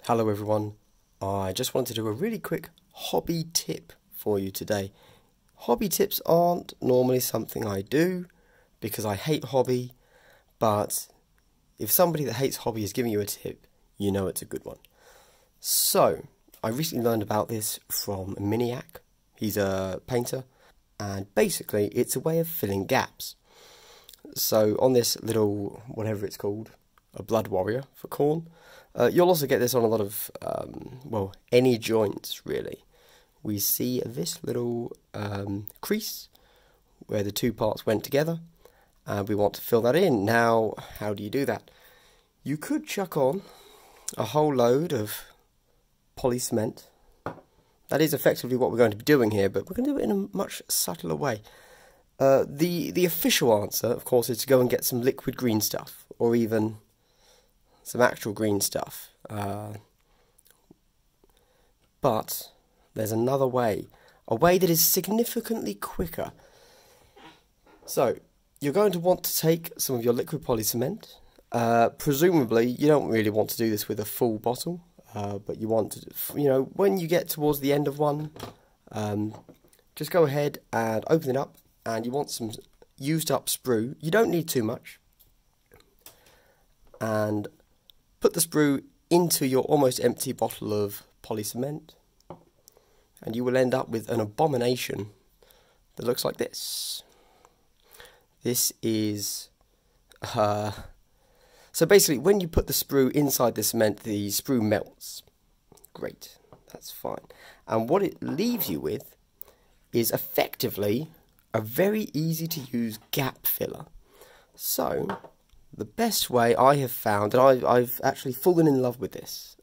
Hello everyone, I just wanted to do a really quick hobby tip for you today. Hobby tips aren't normally something I do because I hate hobby, but if somebody that hates hobby is giving you a tip, you know it's a good one. So, I recently learned about this from Miniac. He's a painter, and basically it's a way of filling gaps. So on this little, whatever it's called, a blood warrior for Khorne, you'll also get this on a lot of, any joints really. We see this little crease where the two parts went together, and we want to fill that in. Now, how do you do that? You could chuck on a whole load of poly cement. That is effectively what we're going to be doing here, but we're going to do it in a much subtler way. The official answer, of course, is to go and get some liquid green stuff, or even some actual green stuff. But there's another way, a way that is significantly quicker. So, you're going to want to take some of your liquid poly cement. Presumably, you don't really want to do this with a full bottle, but you want to, when you get towards the end of one, just go ahead and open it up, and you want some used up sprue. You don't need too much. And put the sprue into your almost empty bottle of poly cement, and you will end up with an abomination that looks like this. This is so basically, when you put the sprue inside the cement, the sprue melts. Great, that's fine. And what it leaves you with is effectively a very easy to use gap filler. So the best way I have found, and I've actually fallen in love with this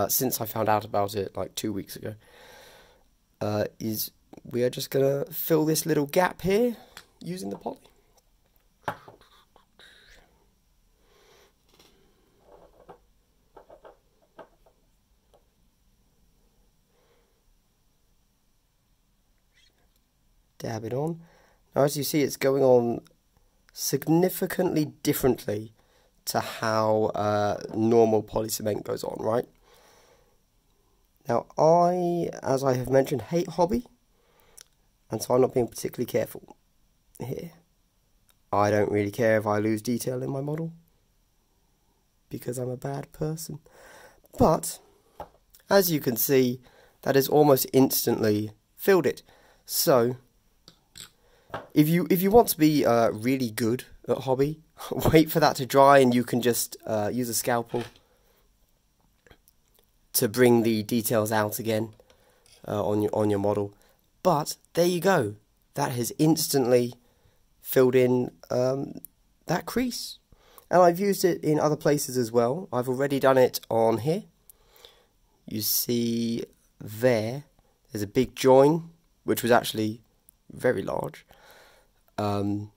since I found out about it like 2 weeks ago, is we are just going to fill this little gap here using the poly. Dab it on. Now, as you see, it's going on significantly differently to how normal poly cement goes on, right? Now, as I have mentioned, hate hobby, and so I'm not being particularly careful here. I don't really care if I lose detail in my model, because I'm a bad person. But, as you can see, that has almost instantly filled it. So, if you want to be really good at hobby, wait for that to dry, and you can just use a scalpel to bring the details out again on your model. But there you go. That has instantly filled in that crease, and I've used it in other places as well. I've already done it on here. You see there's a big join, which was actually very large. And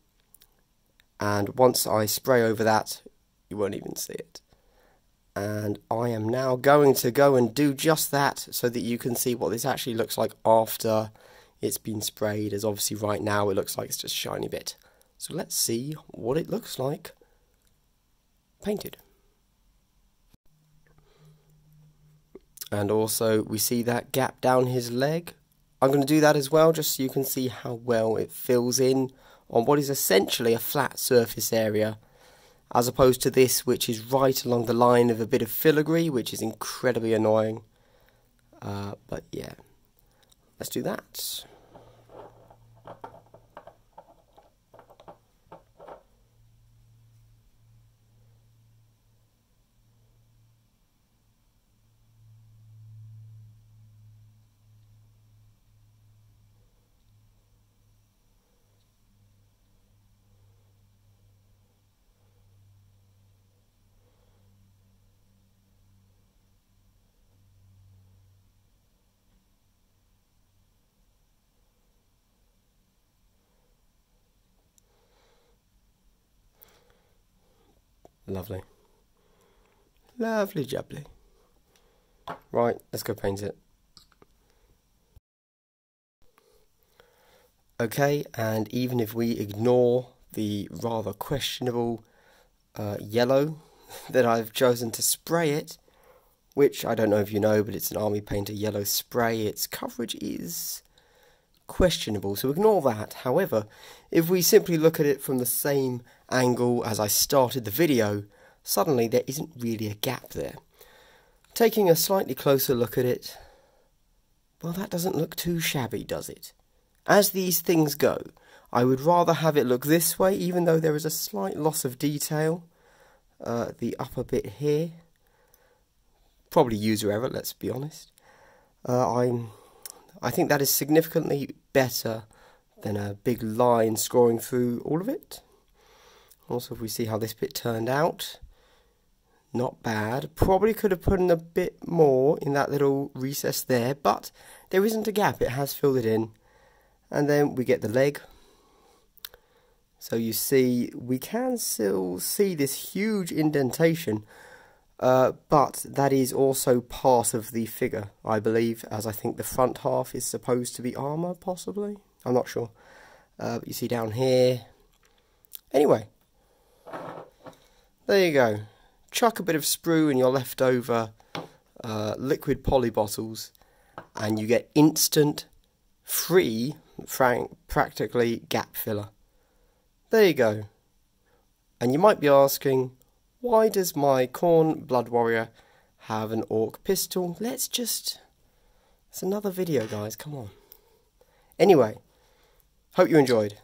once I spray over that, you won't even see it. And I am now going to go and do just that so that you can see what this actually looks like after it's been sprayed, as obviously right now it looks like it's just a shiny bit. So let's see what it looks like painted. And also we see that gap down his leg. I'm going to do that as well, just so you can see how well it fills in on what is essentially a flat surface area, as opposed to this, which is right along the line of a bit of filigree, which is incredibly annoying. But yeah, let's do that. Lovely. Lovely jubbly. Right, let's go paint it. Okay, and even if we ignore the rather questionable yellow that I've chosen to spray it, which I don't know if you know, but it's an Army Painter yellow spray. Its coverage is questionable, so ignore that. However, if we simply look at it from the same angle as I started the video, suddenly there isn't really a gap there. Taking a slightly closer look at it, well, that doesn't look too shabby, does it? As these things go, I would rather have it look this way, even though there is a slight loss of detail. The upper bit here, probably user error, let's be honest. I think that is significantly better than a big line scoring through all of it. Also, if we see how this bit turned out, not bad. Probably could have put in a bit more in that little recess there, but there isn't a gap, it has filled it in. And then we get the leg. So you see, we can still see this huge indentation, but that is also part of the figure, I believe, as I think the front half is supposed to be armour, possibly? I'm not sure. But you see down here. Anyway, there you go. Chuck a bit of sprue in your leftover liquid poly bottles, and you get instant, free, practically gap filler. There you go. And you might be asking, why does my Khorne Blood Warrior have an Orc pistol? It's another video, guys, come on. Anyway, hope you enjoyed.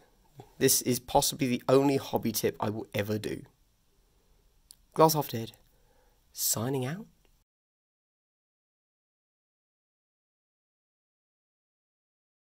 This is possibly the only hobby tip I will ever do. Glass Half Dead, signing out.